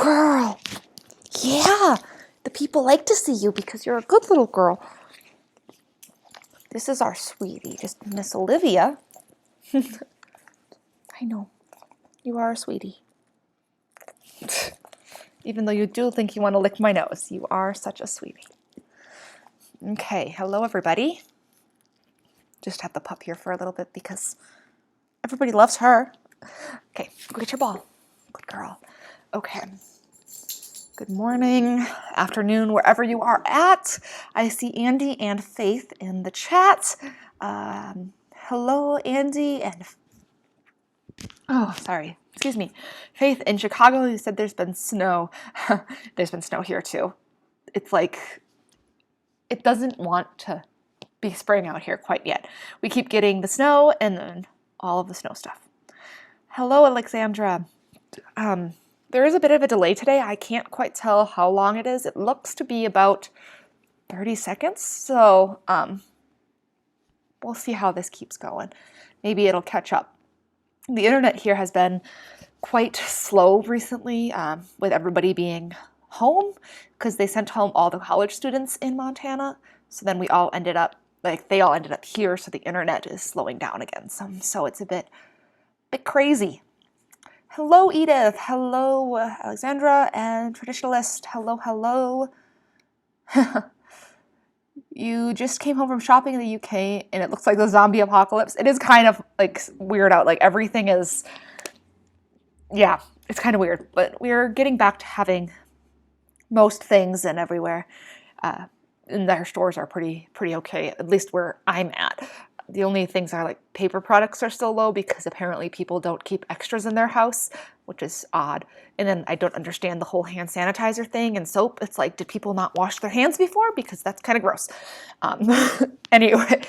girl. Yeah, the people like to see you because you're a good little girl. This is our sweetie, just Miss Olivia. I know, you are a sweetie. Even though you do think you want to lick my nose, you are such a sweetie. Okay, hello everybody. Just have the pup here for a little bit because everybody loves her. Okay, go get your ball. Good girl. Okay. Good morning, afternoon, wherever you are at. I see Andy and Faith in the chat. Hello, Andy and... Oh, sorry. Excuse me. Faith in Chicago, you said there's been snow. There's been snow here too. It's like, it doesn't want to be spring out here quite yet. We keep getting the snow and then all of the snow stuff. Hello, Alexandra. There is a bit of a delay today. I can't quite tell how long it is. It looks to be about 30 seconds. So we'll see how this keeps going. Maybe it'll catch up. The internet here has been quite slow recently with everybody being home because they sent home all the college students in Montana. So then they all ended up here. So the internet is slowing down again. So it's a bit crazy. Hello, Edith. Hello, Alexandra and Traditionalist. Hello, hello. You just came home from shopping in the UK and it looks like the zombie apocalypse. It is kind of like weird out. Like everything is, yeah, it's kind of weird. But we're getting back to having most things and everywhere. And our stores are pretty okay, at least where I'm at. The only things are like paper products are still low because apparently people don't keep extras in their house, which is odd. And then I don't understand the whole hand sanitizer thing and soap. It's like, did people not wash their hands before? Because that's kind of gross. Anyway,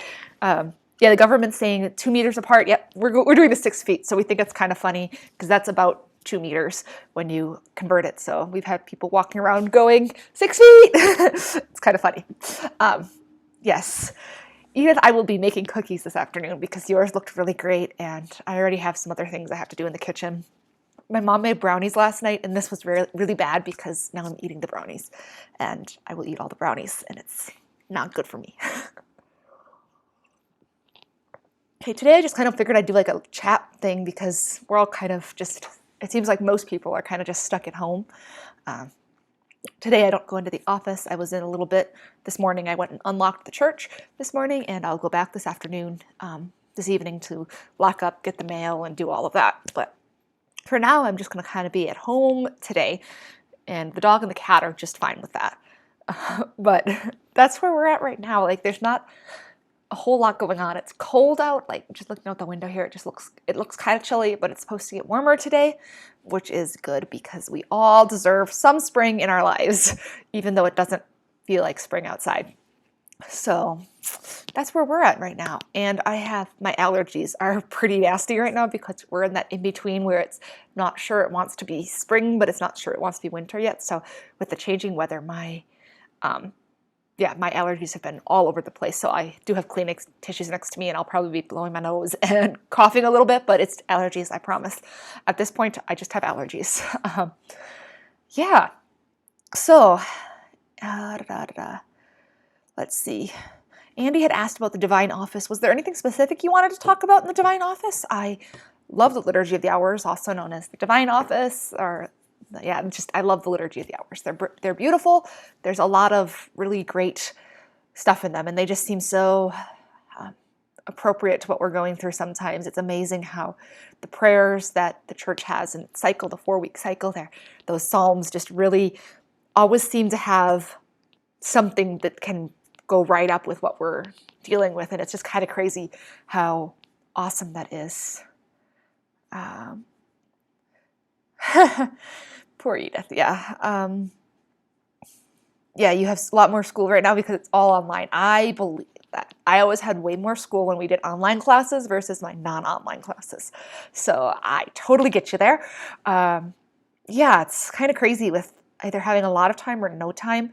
yeah, the government's saying 2 meters apart. Yep, we're doing the 6 feet. So we think it's kind of funny because that's about 2 meters when you convert it. So we've had people walking around going 6 feet. It's kind of funny. Yes. Edith, I will be making cookies this afternoon because yours looked really great and I already have some other things I have to do in the kitchen. My mom made brownies last night and this was really bad because now I'm eating the brownies and I will eat all the brownies and it's not good for me. Okay, today I just kind of figured I'd do like a chat thing because we're all kind of just, it seems like most people are kind of just stuck at home. Today I don't go into the office. I was in a little bit this morning. I went and unlocked the church this morning and I'll go back this afternoon, this evening to lock up, get the mail and do all of that. But for now, I'm just going to kind of be at home today and the dog and the cat are just fine with that. But that's where we're at right now. Like there's not a whole lot going on. It's cold out, like just looking out the window here, it looks kind of chilly, but it's supposed to get warmer today, which is good because we all deserve some spring in our lives, even though it doesn't feel like spring outside. So that's where we're at right now. And my allergies are pretty nasty right now because we're in that in between where it's not sure it wants to be spring, but it's not sure it wants to be winter yet. So with the changing weather, my allergies have been all over the place. So I do have Kleenex tissues next to me and I'll probably be blowing my nose and coughing a little bit, but it's allergies, I promise. At this point, I just have allergies. Yeah. So, let's see. Andy had asked about the Divine Office. Was there anything specific you wanted to talk about in the Divine Office? I love the Liturgy of the Hours, also known as the Divine Office, or yeah, I love the Liturgy of the Hours. They're beautiful. There's a lot of really great stuff in them, and they just seem so appropriate to what we're going through sometimes. It's amazing how the prayers that the church has in cycle, the 4-week cycle there, those psalms just really always seem to have something that can go right up with what we're dealing with, and it's just kind of crazy how awesome that is. Poor Edith, yeah. Yeah, you have a lot more school right now because it's all online. I believe that. I always had way more school when we did online classes versus my non-online classes. So I totally get you there. Yeah, it's kind of crazy with either having a lot of time or no time.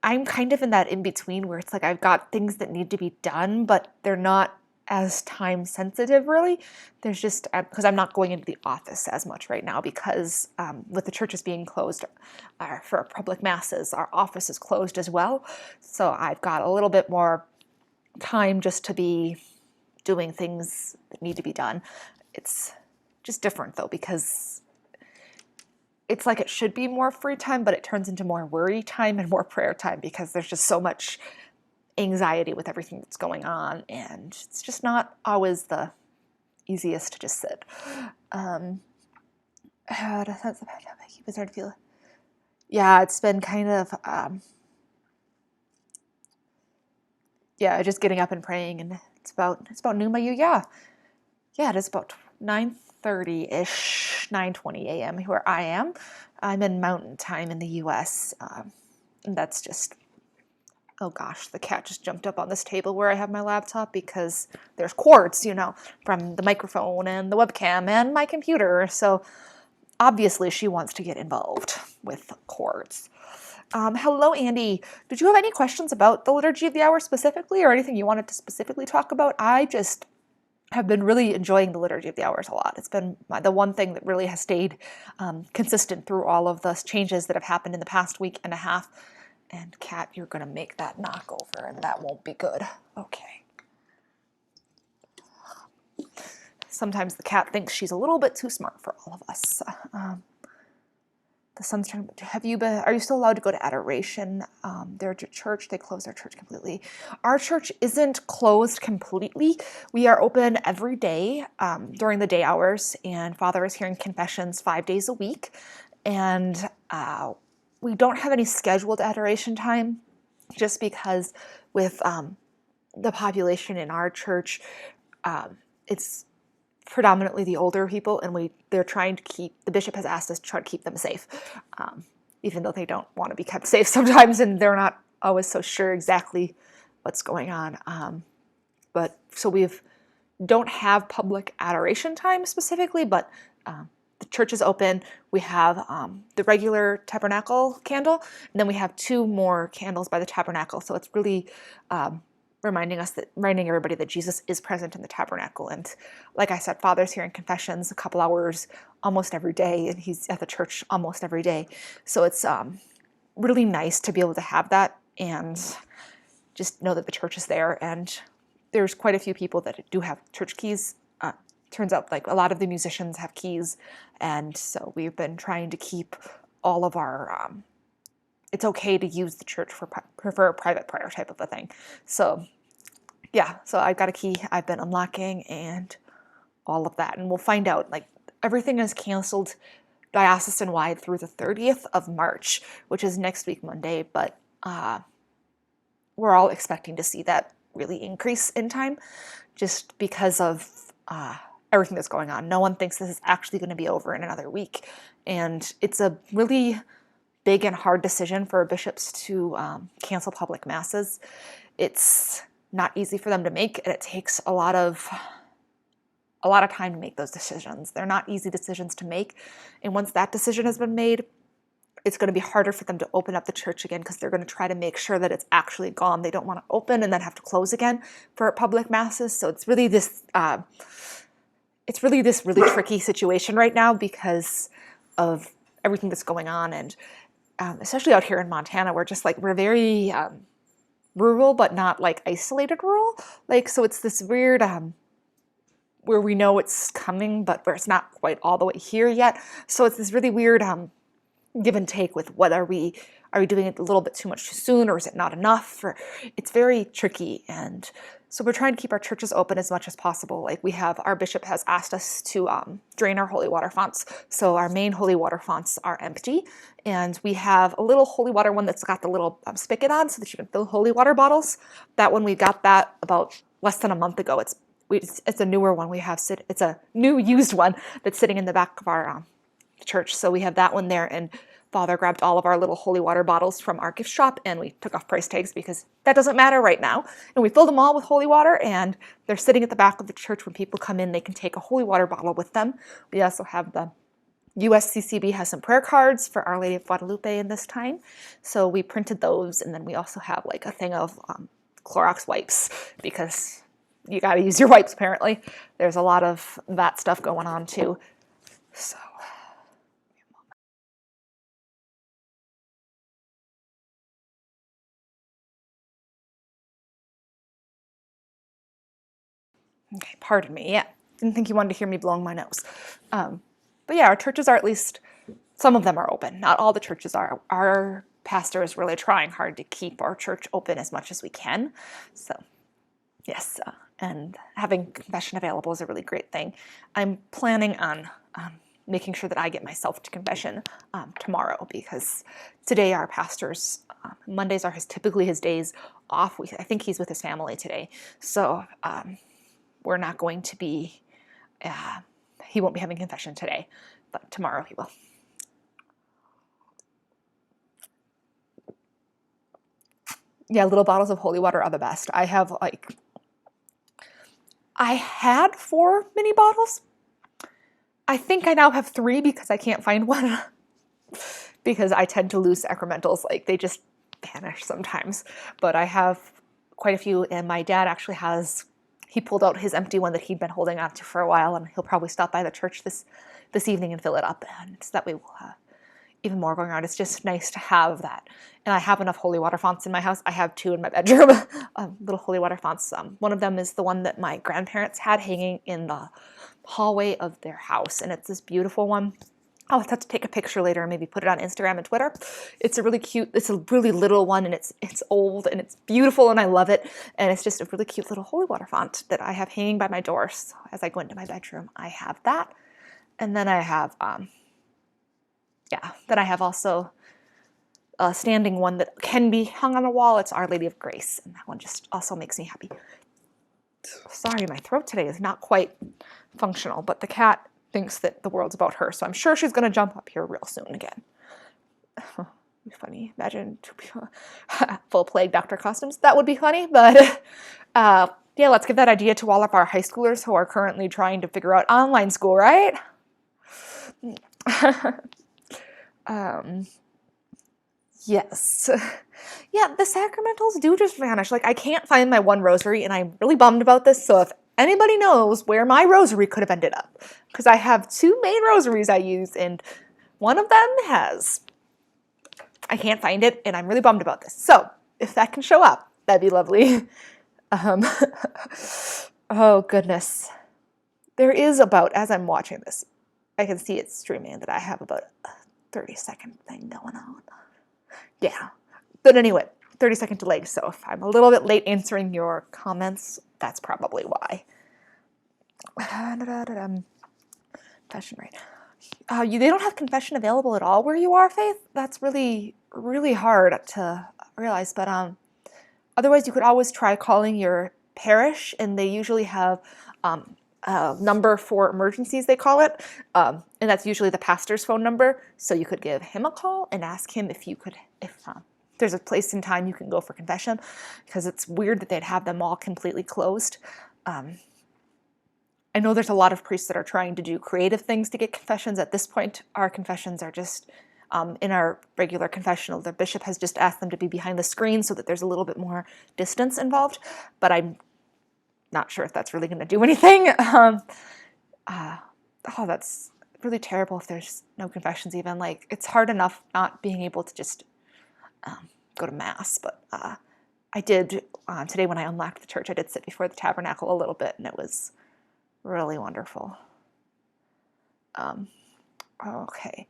I'm kind of in that in-between where it's like I've got things that need to be done, but they're not as time sensitive, really. There's just, because I'm not going into the office as much right now because with the churches being closed for public masses, our office is closed as well. So I've got a little bit more time just to be doing things that need to be done. It's just different though, because it's like it should be more free time, but it turns into more worry time and more prayer time because there's just so much anxiety with everything that's going on, and it's just not always the easiest to just sit. How does that keep it hard to feel? Yeah, it's been kind of just getting up and praying, and it's about noon by you. Yeah, it is about 9:30-ish, 9:20 a.m. where I am. I'm in Mountain Time in the U.S. And that's just, oh gosh, the cat just jumped up on this table where I have my laptop because there's cords, from the microphone and the webcam and my computer. So obviously she wants to get involved with cords. Hello, Andy. Did you have any questions about the Liturgy of the Hour specifically, or anything you wanted to specifically talk about? I just have been really enjoying the Liturgy of the Hours a lot. It's been the one thing that really has stayed consistent through all of the changes that have happened in the past week and a half. And Kat, you're going to make that knock over, and that won't be good. Okay. Sometimes the cat thinks she's a little bit too smart for all of us. The sun's trying. Are you still allowed to go to Adoration? They're at your church. They closed their church completely. Our church isn't closed completely. We are open every day during the day hours, and Father is hearing confessions 5 days a week. And we don't have any scheduled adoration time, just because with the population in our church, it's predominantly the older people, and they're trying to the bishop has asked us to try to keep them safe, even though they don't want to be kept safe sometimes, and they're not always so sure exactly what's going on. But so don't have public adoration time specifically, but the church is open. We have the regular tabernacle candle, and then we have 2 more candles by the tabernacle. So it's really reminding everybody that Jesus is present in the tabernacle. And like I said, Father's hearing confessions a couple hours almost every day, and he's at the church almost every day. So it's really nice to be able to have that and just know that the church is there. And there's quite a few people that do have church keys. Turns out like a lot of the musicians have keys, and so we've been trying to keep all of our it's okay to use the church for a private prayer type of a thing. So yeah, so I've got a key I've been unlocking and all of that, and we'll find out. Like, everything is canceled diocesan-wide through the 30th of March, which is next week Monday, but we're all expecting to see that really increase in time just because of everything that's going on. No one thinks this is actually going to be over in another week, and it's a really big and hard decision for bishops to cancel public masses. It's not easy for them to make, and it takes a lot of time to make those decisions. They're not easy decisions to make, and once that decision has been made, it's going to be harder for them to open up the church again, because they're going to try to make sure that it's actually gone. They don't want to open and then have to close again for public masses. So it's really this really tricky situation right now because of everything that's going on, and especially out here in Montana, we're very rural, but not like isolated rural. So it's this weird where we know it's coming, but where it's not quite all the way here yet. So it's this really weird give and take with what are we doing it a little bit too much too soon, or is it not enough? It's very tricky, and so we're trying to keep our churches open as much as possible. Our bishop has asked us to drain our holy water fonts, so our main holy water fonts are empty, and we have a little holy water one that's got the little spigot on so that you can fill holy water bottles. That one, we got that about less than a month ago. It's a newer one we have. It's a new used one that's sitting in the back of our church. So we have that one there, and Father grabbed all of our little holy water bottles from our gift shop, and we took off price tags because that doesn't matter right now. And we filled them all with holy water, and they're sitting at the back of the church. When people come in, they can take a holy water bottle with them. We also have the USCCB has some prayer cards for Our Lady of Guadalupe in this time. So we printed those, and then we also have a thing of Clorox wipes, because you got to use your wipes apparently. There's a lot of that stuff going on too. So okay, pardon me. Yeah, didn't think you wanted to hear me blowing my nose. But yeah, our churches are, at least some of them are open. Not all the churches are. Our pastor is really trying hard to keep our church open as much as we can. So yes, and having confession available is a really great thing. I'm planning on making sure that I get myself to confession tomorrow, because today our pastor's Mondays are typically his days off. I think he's with his family today, so we're not going to be. He won't be having confession today, but tomorrow he will. Yeah, little bottles of holy water are the best. I had 4 mini bottles. I think I now have 3 because I can't find one. Because I tend to lose sacramentals, like they just vanish sometimes. But I have quite a few, and my dad actually he pulled out his empty one that he'd been holding on to for a while, and he'll probably stop by the church this evening and fill it up, and so that way we'll have even more going on. It's just nice to have that. And I have enough holy water fonts in my house. I have 2 in my bedroom, little holy water fonts. One of them is the one that my grandparents had hanging in the hallway of their house, and it's this beautiful one. I'll have to take a picture later and maybe put it on Instagram and Twitter. It's a really cute, it's a really little one, and it's old and it's beautiful and I love it. And it's just a really cute little holy water font that I have hanging by my door. So as I go into my bedroom, I have that. And then I have, then I have also a standing one that can be hung on a wall. It's Our Lady of Grace, and that one just also makes me happy. Sorry, my throat today is not quite functional, but the cat thinks that the world's about her, so I'm sure she's going to jump up here real soon again. Be funny. Imagine 2 people, full plague doctor costumes. That would be funny, but yeah, let's give that idea to all of our high schoolers who are currently trying to figure out online school, right? Yes. Yeah, the sacramentals do just vanish. Like, I can't find my one rosary, and I'm really bummed about this, so if anybody knows where my rosary could have ended up, because I have 2 main rosaries I use, and one of them I can't find it, and I'm really bummed about this. So, if that can show up, that'd be lovely. Oh, goodness. There is about, as I'm watching this, I can see it streaming that I have about a 30-second thing going on. Yeah. But anyway, 30-second delay, so if I'm a little bit late answering your comments, that's probably why. Confession rate. They don't have confession available at all where you are, Faith? That's really, really hard to realize, but otherwise you could always try calling your parish, and they usually have a number for emergencies, they call it, and that's usually the pastor's phone number, so you could give him a call and ask him if there's a place in time you can go for confession, because it's weird that they'd have them all completely closed. I know there's a lot of priests that are trying to do creative things to get confessions. At this point, our confessions are just, in our regular confessional, the bishop has just asked them to be behind the screen so that there's a little bit more distance involved, but I'm not sure if that's really going to do anything. That's really terrible if there's no confessions even. Like, it's hard enough not being able to just go to Mass, but I did, today when I unlocked the church, I did sit before the tabernacle a little bit, and it was really wonderful. Okay.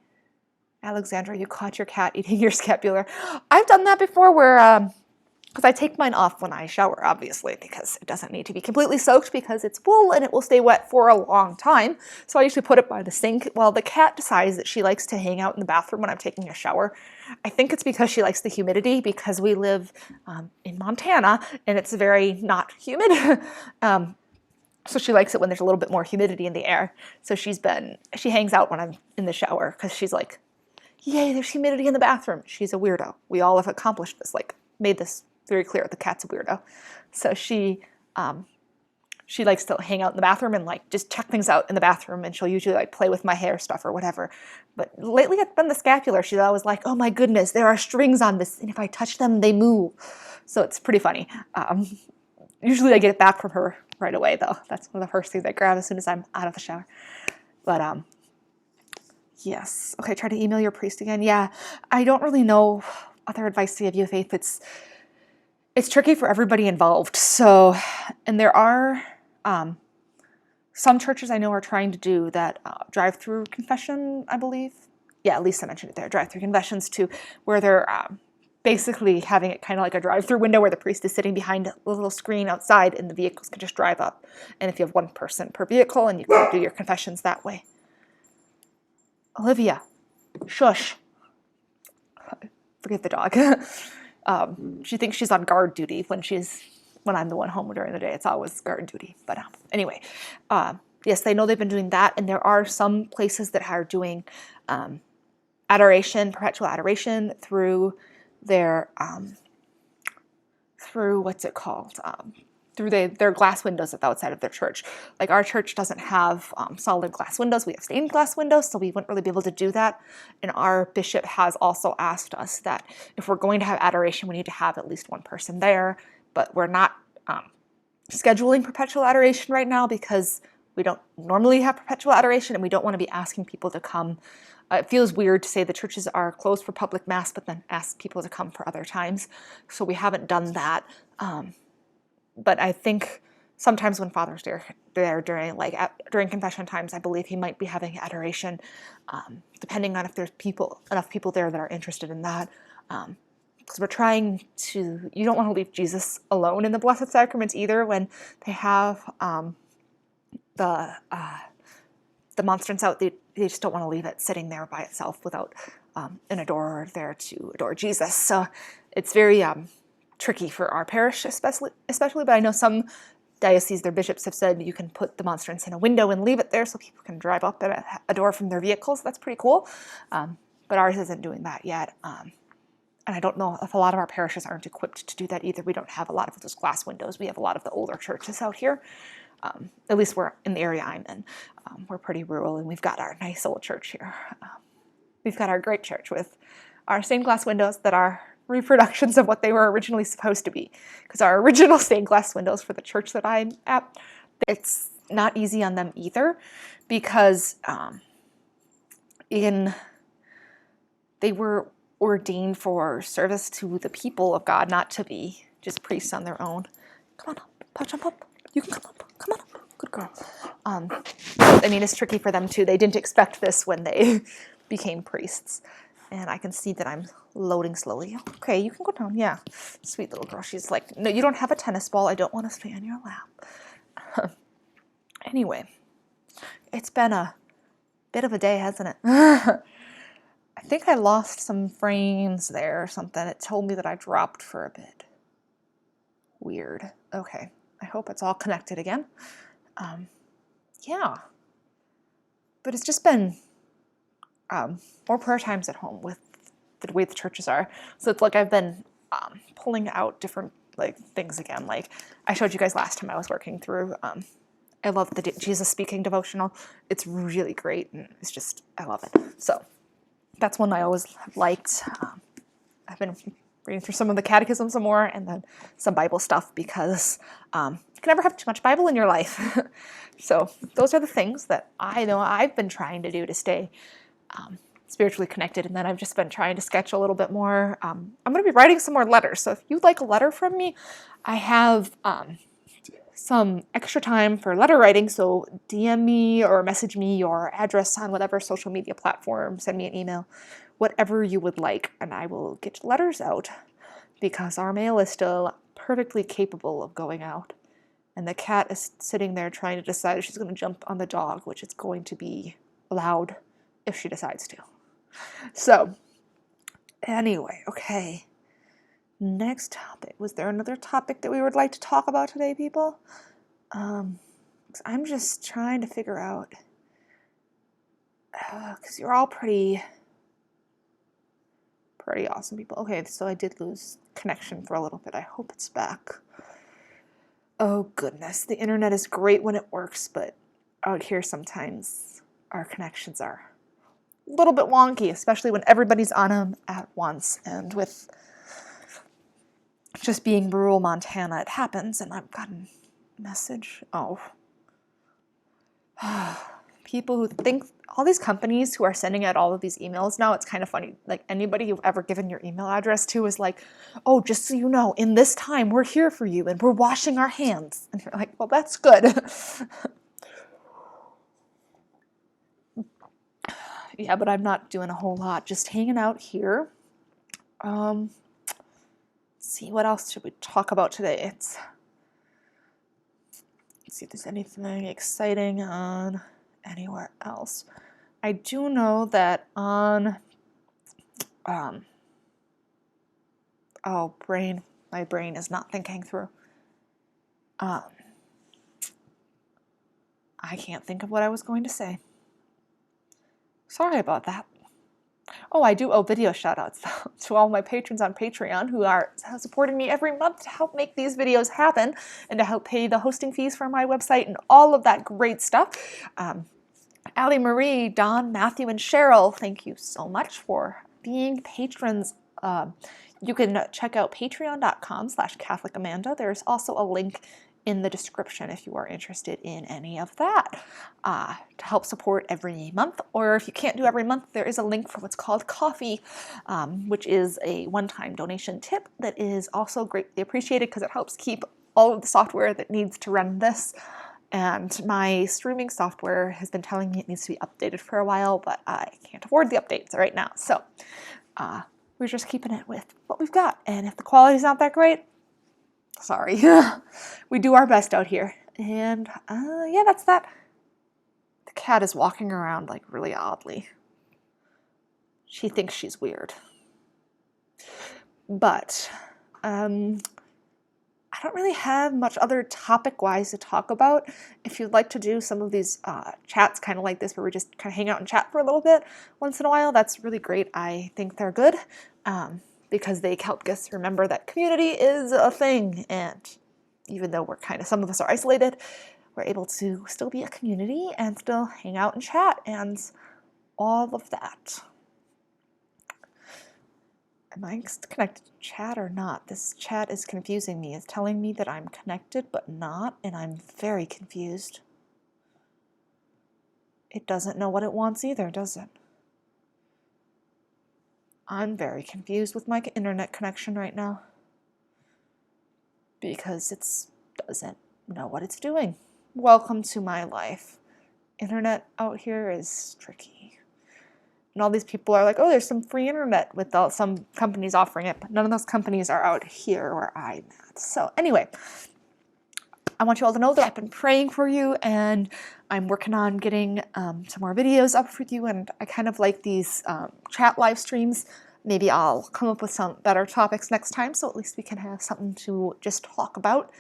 Alexandra, you caught your cat eating your scapular. I've done that before where, because I take mine off when I shower, obviously, because it doesn't need to be completely soaked because it's wool and it will stay wet for a long time. So I usually put it by the sink. Well, the cat decides that she likes to hang out in the bathroom when I'm taking a shower. I think it's because she likes the humidity, because we live in Montana and it's very not humid. So she likes it when there's a little bit more humidity in the air. So she hangs out when I'm in the shower because she's like, yay, there's humidity in the bathroom. She's a weirdo. We all have accomplished this, like made this very clear. The cat's a weirdo. So she likes to hang out in the bathroom and like just check things out in the bathroom, and she'll usually like play with my hair stuff or whatever. But lately it's been the scapular. She's always like, oh my goodness, there are strings on this, and if I touch them, they move. So it's pretty funny. Usually I get it back from her right away, though. That's one of the first things I grab as soon as I'm out of the shower. But yes. Okay, try to email your priest again. Yeah, I don't really know other advice to give you, Faith. It's tricky for everybody involved. So, and there are some churches I know are trying to do that drive-through confession, I believe. Yeah, Lisa mentioned it there, drive-through confessions too, where they're basically having it kind of like a drive-through window where the priest is sitting behind a little screen outside and the vehicles can just drive up. And if you have one person per vehicle, and you can do your confessions that way. Olivia, shush. Forget the dog. She thinks she's on guard duty when I'm the one home during the day. It's always guard duty. But anyway, yes, they know they've been doing that. And there are some places that are doing adoration, perpetual adoration through their, through what's it called? Through their glass windows at the outside of their church. Like our church doesn't have solid glass windows. We have stained glass windows, so we wouldn't really be able to do that. And our bishop has also asked us that if we're going to have adoration, we need to have at least one person there. But we're not scheduling perpetual adoration right now because we don't normally have perpetual adoration, and we don't want to be asking people to come. It feels weird to say the churches are closed for public mass, but then ask people to come for other times. So we haven't done that. But I think sometimes when Father's there during confession times, I believe he might be having adoration, depending on if there's enough people there that are interested in that. Because we're trying to, you don't want to leave Jesus alone in the Blessed Sacraments either when they have the monstrance out. They just don't want to leave it sitting there by itself without an adorer there to adore Jesus. So it's very tricky for our parish, especially. But I know some dioceses, their bishops have said you can put the monstrance in a window and leave it there so people can drive up and adore from their vehicles. That's pretty cool. But ours isn't doing that yet. And I don't know if a lot of our parishes aren't equipped to do that either. We don't have a lot of those glass windows. We have a lot of the older churches out here. At least we're in the area I'm in. We're pretty rural, and we've got our nice old church here. We've got our great church with our stained glass windows that are reproductions of what they were originally supposed to be. Because our original stained glass windows for the church that I'm at, it's not easy on them either, because they were ordained for service to the people of God, not to be just priests on their own. Come on up, jump up. You can come up. Come on up. Good girl. I mean, it's tricky for them too. They didn't expect this when they became priests. And I can see that I'm loading slowly. Okay, you can go down. Yeah. Sweet little girl. She's like, no, you don't have a tennis ball. I don't want to stay on your lap. Anyway, it's been a bit of a day, hasn't it? I think I lost some frames there or something. It told me that I dropped for a bit. Weird. Okay. I hope it's all connected again. Yeah. But it's just been more prayer times at home with the way the churches are. So it's like I've been pulling out different things again. Like I showed you guys last time I was working through. I love the Jesus Speaking devotional. It's really great, and it's just, I love it. So that's one I always have liked. I've been reading through some of the catechism some more, and then some Bible stuff, because you can never have too much Bible in your life. So those are the things that I know I've been trying to do to stay spiritually connected. And then I've just been trying to sketch a little bit more. I'm going to be writing some more letters. So if you'd like a letter from me, I have some extra time for letter writing. So DM me or message me your address on whatever social media platform, send me an email, whatever you would like, and I will get letters out, because our mail is still perfectly capable of going out. And the cat is sitting there trying to decide if she's going to jump on the dog, which is going to be loud if she decides to. So, anyway, okay. Next topic. Was there another topic that we would like to talk about today, people? I'm just trying to figure out, because you're all pretty awesome people. Okay, so I did lose connection for a little bit. I hope it's back. Oh goodness, the internet is great when it works, but out here sometimes our connections are a little bit wonky, especially when everybody's on them at once. And with just being rural Montana, it happens, and I've gotten message. Oh. People who think, all these companies who are sending out all of these emails now, it's kind of funny. Like anybody you've ever given your email address to is like, oh, just so you know, in this time, we're here for you and we're washing our hands. And you're like, well, that's good. Yeah, but I'm not doing a whole lot. Just hanging out here. Let's see, what else should we talk about today? Let's see if there's anything exciting on anywhere else. I do know that on, my brain is not thinking through. I can't think of what I was going to say. Sorry about that. Oh, I do owe video shout-outs to all my patrons on Patreon who are supporting me every month to help make these videos happen and to help pay the hosting fees for my website and all of that great stuff. Allie Marie, Don, Matthew, and Cheryl, thank you so much for being patrons. You can check out patreon.com/CatholicAmanda. There's also a link in the description if you are interested in any of that to help support every month. Or if you can't do every month, there is a link for what's called Coffee, which is a one-time donation tip that is also greatly appreciated because it helps keep all of the software that needs to run this. And my streaming software has been telling me it needs to be updated for a while, but I can't afford the updates right now. So we're just keeping it with what we've got. And if the quality's not that great, sorry. We do our best out here. And yeah, that's that. The cat is walking around like really oddly. She thinks she's weird. But I don't really have much other topic-wise to talk about. If you'd like to do some of these chats kind of like this, where we just kind of hang out and chat for a little bit once in a while, that's really great. I think they're good because they help us remember that community is a thing. And even though some of us are isolated, we're able to still be a community and still hang out and chat and all of that. Am I connected to chat or not? This chat is confusing me. It's telling me that I'm connected but not, and I'm very confused. It doesn't know what it wants either, does it? I'm very confused with my internet connection right now because it doesn't know what it's doing. Welcome to my life. Internet out here is tricky. And all these people are like, oh, there's some free internet with some companies offering it, but none of those companies are out here where I'm at. So anyway, I want you all to know that I've been praying for you, and I'm working on getting some more videos up for you, and I kind of like these chat live streams. Maybe I'll come up with some better topics next time, so at least we can have something to just talk about.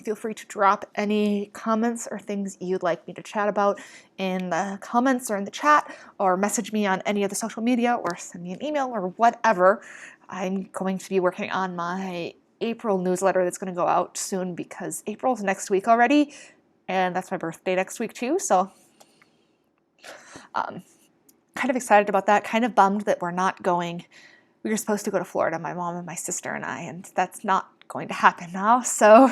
Feel free to drop any comments or things you'd like me to chat about in the comments or in the chat, or message me on any of the social media, or send me an email or whatever. I'm going to be working on my April newsletter that's going to go out soon because April's next week already, and that's my birthday next week too, so kind of excited about that, kind of bummed that we're not going. We were supposed to go to Florida, my mom and my sister and I, and that's not going to happen now. So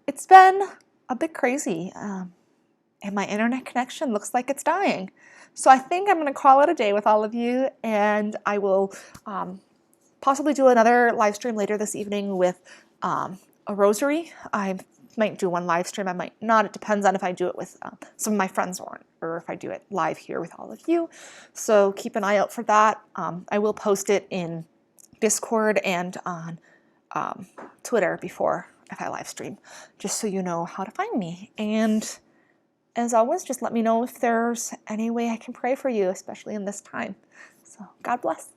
it's been a bit crazy. And my internet connection looks like it's dying. So I think I'm going to call it a day with all of you, and I will possibly do another live stream later this evening with a rosary. I might do one live stream, I might not. It depends on if I do it with some of my friends or if I do it live here with all of you. So keep an eye out for that. I will post it in Discord and on Twitter before if I live stream, just so you know how to find me. And as always, just let me know if there's any way I can pray for you, especially in this time. So God bless.